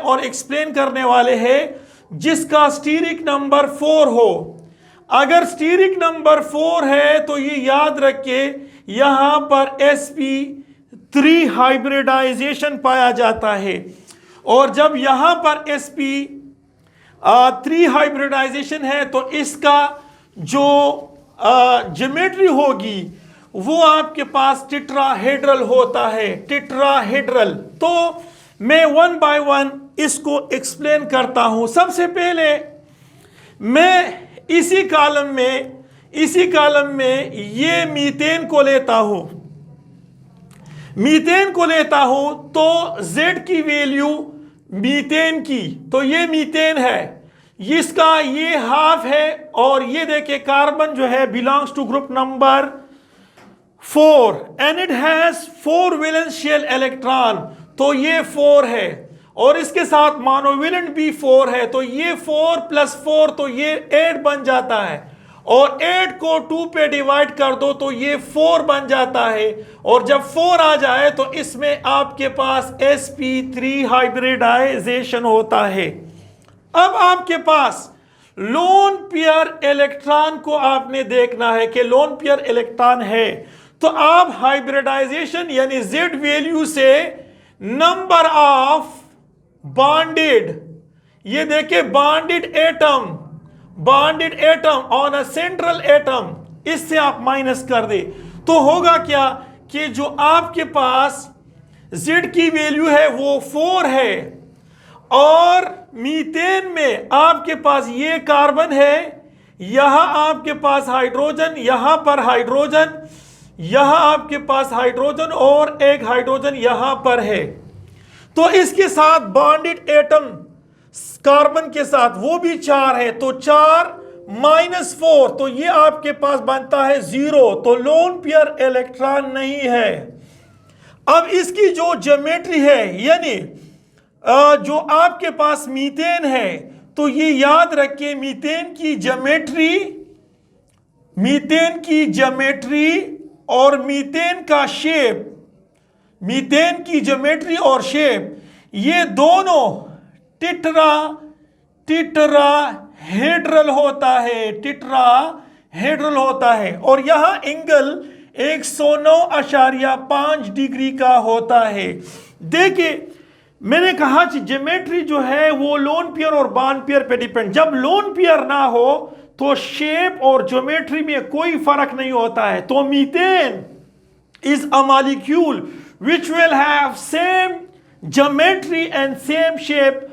और एक्सप्लेन करने वाले हैं जिसका स्टीरिक नंबर 4 हो। अगर स्टीरिक नंबर 4 है तो ये याद रखिए यहां पर sp3 हाइब्रिडाइजेशन पाया जाता है, और जब यहां पर sp3 हाइब्रिडाइजेशन है तो इसका जो ज्योमेट्री होगी वो आपके पास टेट्राहेड्रल होता है, टेट्राहेड्रल। तो मैं वन बाय वन इसको एक्सप्लेन करता हूं। सबसे पहले मैं इसी कॉलम में ये मीथेन को लेता हूं, तो Z की वैल्यू मीथेन की, तो ये मीथेन है, इसका ये हाफ है, और ये देखिए कार्बन जो है belongs to group number 4 and it has 4 valence shell electron, तो ये 4 है, और इसके साथ मोनोवेलेंट भी 4 है, तो ये 4 + 4 तो ये 8 बन जाता है, और 8 को 2 पे डिवाइड कर दो तो ये 4 बन जाता है, और जब 4 आ जाए तो इसमें आपके पास sp3 हाइब्रिडाइजेशन होता है। अब आपके पास लोन पेयर इलेक्ट्रॉन को आपने देखना है कि लोन पेयर इलेक्ट्रॉन है, तो आप हाइब्रिडाइजेशन यानी Z वैल्यू से नंबर ऑफ बॉन्डेड, ये देखिए bonded atom on a central atom, इससे आप माइनस कर दे तो होगा क्या कि जो आपके पास Z की वैल्यू है वो 4 है, और मीथेन में आपके पास ये कार्बन है, यहां आपके पास हाइड्रोजन, यहां पर हाइड्रोजन, यहां आपके पास हाइड्रोजन, और एक हाइड्रोजन यहां पर है, तो इसके साथ बॉन्डेड एटम कार्बन के साथ वो भी 4 है, तो 4 - 4 तो ये आपके पास बनता है 0, तो लोन पेयर इलेक्ट्रॉन नहीं है। अब इसकी जो ज्योमेट्री है यानी जो आपके पास मीथेन है, तो ये याद रखिए मीथेन की ज्योमेट्री और मीथेन का शेप, मीथेन की ज्योमेट्री और शेप ये दोनों टेट्राहेड्रल होता है, और यहां एंगल 109.5 डिग्री का होता है। देखिए मैंने कहा कि ज्योमेट्री जो है वो लोन पेयर और बॉन्ड पेयर पे डिपेंड, जब लोन पेयर ना हो तो शेप और ज्योमेट्री में कोई फर्क नहीं होता है। तो methane is a molecule which will have same geometry and same shape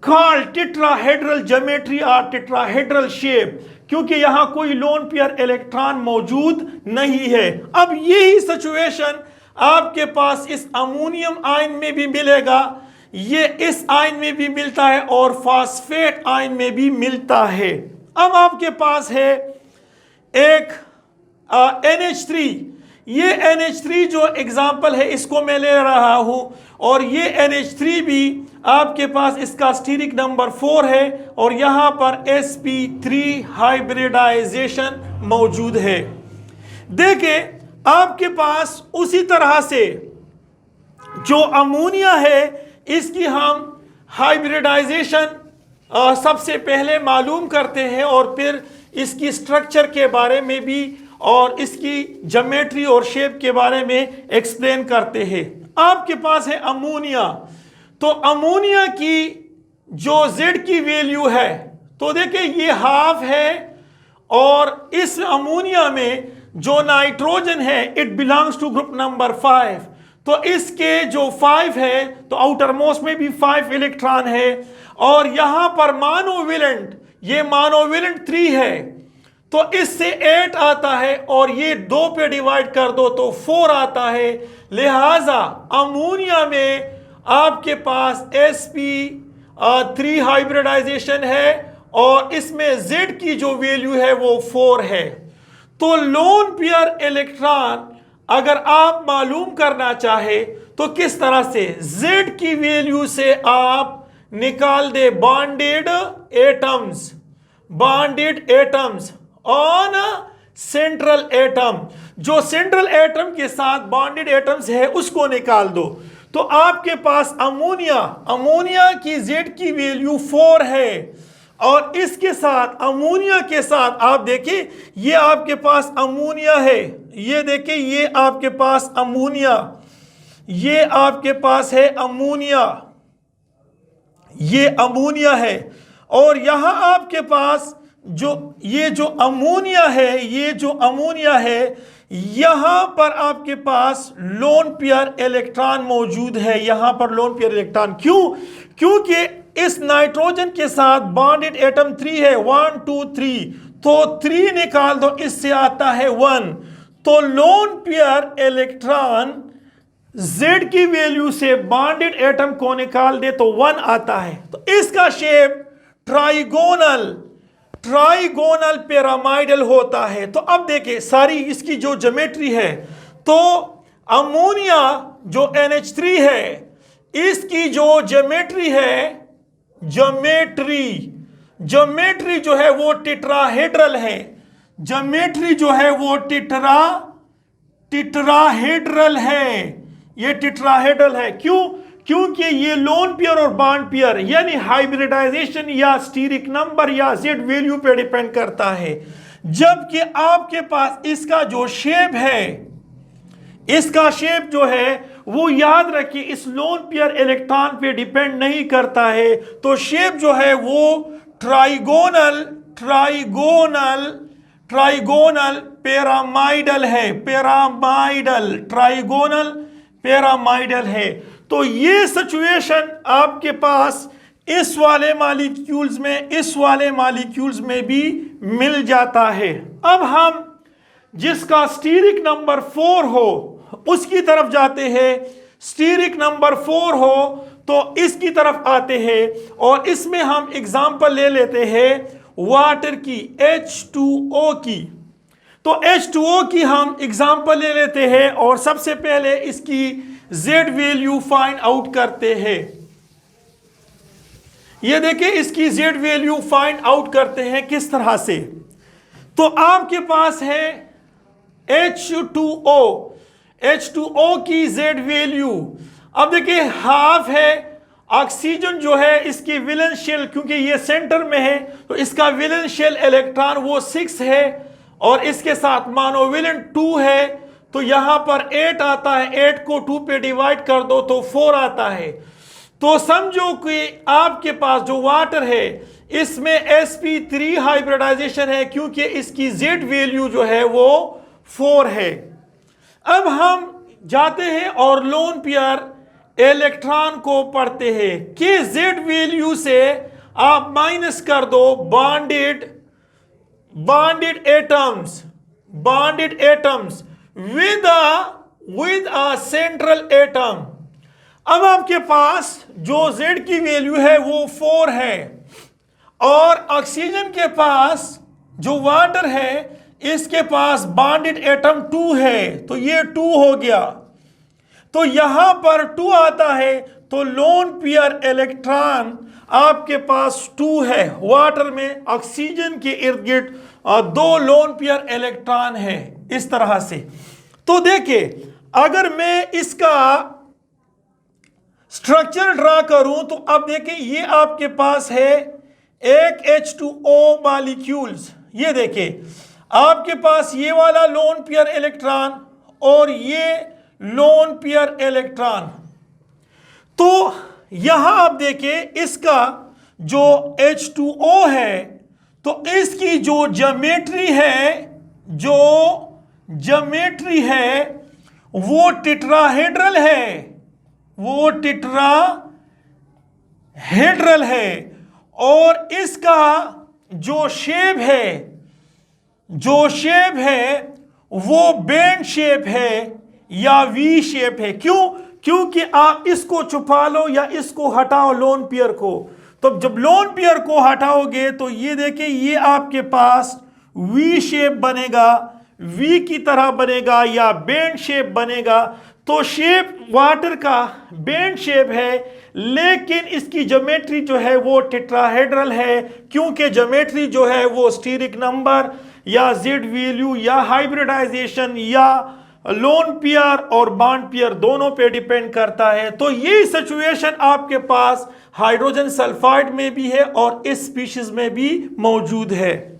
called tetrahedral geometry or tetrahedral shape, क्योंकि यहां कोई लोन पेयर इलेक्ट्रॉन मौजूद नहीं है। अब यही सिचुएशन आपके पास इस अमोनियम आयन में भी मिलेगा, ये इस आयन में भी मिलता है और फास्फेट आयन में भी मिलता है। अब आपके पास है एक NH3, ये NH3 जो एग्जाम्पल है इसको मैं ले रहा हूं, और ये NH3 भी आपके पास इसका स्टीरिक नंबर 4 है, और यहां पर sp3 हाइब्रिडाइजेशन मौजूद है। देखिए आपके पास उसी तरह से जो अमोनिया है इसकी हम हाइब्रिडाइजेशन सबसे पहले मालूम करते हैं, और फिर इसकी स्ट्रक्चर के बारे में भी और इसकी ज्योमेट्री और शेप के बारे में एक्सप्लेन करते हैं। आपके पास है अमोनिया, तो अमोनिया की जो Z की वैल्यू है, तो देखिए ये हाफ है, और इस अमोनिया में जो नाइट्रोजन है it belongs to group number 5, तो इसके जो 5 है तो आउटर मोस्ट में भी 5 इलेक्ट्रॉन है, और यहां पर मोनोवेलेंट, ये मोनोवेलेंट 3 है, तो इससे 8 आता है, और ये 2 पे डिवाइड कर दो तो 4 आता है। लिहाजा अमोनिया में आपके पास sp3 हाइब्रिडाइजेशन है, और इसमें Z की जो वैल्यू है वो 4 है। तो लोन पेयर इलेक्ट्रॉन अगर आप मालूम करना चाहे तो किस तरह से, Z की वैल्यू से आप निकाल दे bonded atoms on central atom, जो सेंट्रल एटम के साथ बॉन्डेड एटम्स है उसको निकाल दो, तो आपके पास अमोनिया की Z की वैल्यू 4 है, और इसके साथ अमोनिया के साथ आप देखिए ये आपके पास अमोनिया है, ये देखिए ये आपके पास अमोनिया, ये आपके पास है अमोनिया, ये अमोनिया है, और यहां आपके पास ये जो अमोनिया है, ये जो अमोनिया है, यहां पर आपके पास लोन पेयर इलेक्ट्रॉन मौजूद है, यहां पर लोन पेयर इलेक्ट्रॉन। क्योंकि इस नाइट्रोजन के साथ बॉन्डेड एटम 3 है, 1 2 3, तो 3 निकाल दो, इससे आता है 1। तो लोन पेयर इलेक्ट्रॉन Z की वैल्यू से बॉन्डेड एटम को निकाल दे तो 1 आता है। तो इसका शेप ट्राइगोनल पिरामिडल होता है। तो अब देखिए सारी इसकी जो ज्योमेट्री है, तो अमोनिया जो NH3 है, इसकी जो ज्योमेट्री है, ज्योमेट्री जो है वो टेट्राहेड्रल है, ज्योमेट्री जो है वो टेट्राहेड्रल है, ये टेट्राहेड्रल है। क्योंकि ये लोन पेयर और बॉन्ड पेयर यानी हाइब्रिडाइजेशन या स्टीरिक नंबर या Z वैल्यू पे डिपेंड करता है, जबकि आपके पास इसका जो शेप है, इसका शेप जो है वो याद रखिए इस लोन पेयर इलेक्ट्रॉन पे डिपेंड नहीं करता है। तो शेप जो है वो ट्राइगोनल पिरामिडल है, ट्राइगोनल पिरामिडल है। तो ये सिचुएशन आपके पास इस वाले मॉलिक्यूल्स में भी मिल जाता है। अब हम जिसका स्टीरिक नंबर 4 हो उसकी तरफ जाते हैं। स्टीरिक नंबर 4 हो तो इसकी तरफ आते हैं, और इसमें हम एग्जांपल ले लेते हैं वाटर की, H2O की। तो H2O की हम एग्जांपल ले लेते हैं, और सबसे पहले इसकी Z वैल्यू फाइंड आउट करते हैं। ये देखिए इसकी Z वैल्यू फाइंड आउट करते हैं किस तरह से। तो आपके पास है H2O की Z वैल्यू, अब देखिए हाफ है। ऑक्सीजन जो है इसकी वैलेंस शेल, क्योंकि ये सेंटर में है तो इसका वैलेंस शेल इलेक्ट्रॉन वो 6 है, और इसके साथ मोनोवैलेंट 2 है, तो यहां पर 8 आता है। 8 को 2 पे डिवाइड कर दो तो 4 आता है। तो समझो कि आपके पास जो वाटर है इसमें sp3 हाइब्रिडाइजेशन है, क्योंकि इसकी Z वैल्यू जो है वो 4 है। अब हम जाते हैं और लोन पेयर इलेक्ट्रॉन को पढ़ते हैं कि Z वैल्यू से आप माइनस कर दो bonded atoms with a central atom। अब आपके पास जो Z की वैल्यू है वो 4 है, और ऑक्सीजन के पास जो वाटर है इसके पास बॉन्डेड एटम 2 है, तो ये 2 हो गया। तो यहां पर 2 आता है, तो लोन पेयर इलेक्ट्रॉन आपके पास 2 है। वाटर में ऑक्सीजन के इर्द गिर्द 2 लोन पेयर इलेक्ट्रॉन है, इस तरह से। तो देखिए अगर मैं इसका स्ट्रक्चर ड्रा करूं तो अब देखिए ये आपके पास है एक H2O मॉलिक्यूल्स। ये देखिए आपके पास ये वाला लोन पेयर इलेक्ट्रॉन और ये लोन पेयर इलेक्ट्रॉन। तो यहां आप देखिए इसका जो H2O है, तो इसकी जो ज्योमेट्री है वो टेट्राहेड्रल है, और इसका जो शेप है वो बेंड शेप है या वी शेप है। क्योंकि आप इसको छुपा लो या इसको हटाओ लोन पेयर को, तो जब लोन पेयर को हटाओगे तो ये देखिए ये आपके पास वी शेप बनेगा, वी की तरह बनेगा या बेंड शेप बनेगा। तो शेप वाटर का बेंड शेप है, लेकिन इसकी ज्योमेट्री जो है वो टेट्राहेड्रल है, क्योंकि ज्योमेट्री जो है वो स्टीरिक नंबर या Z वैल्यू या हाइब्रिडाइजेशन या लोन पेयर और बॉन्ड पेयर दोनों पे डिपेंड करता है। तो ये सिचुएशन आपके पास हाइड्रोजन सल्फाइड में भी है और इस स्पीशीज में भी मौजूद है।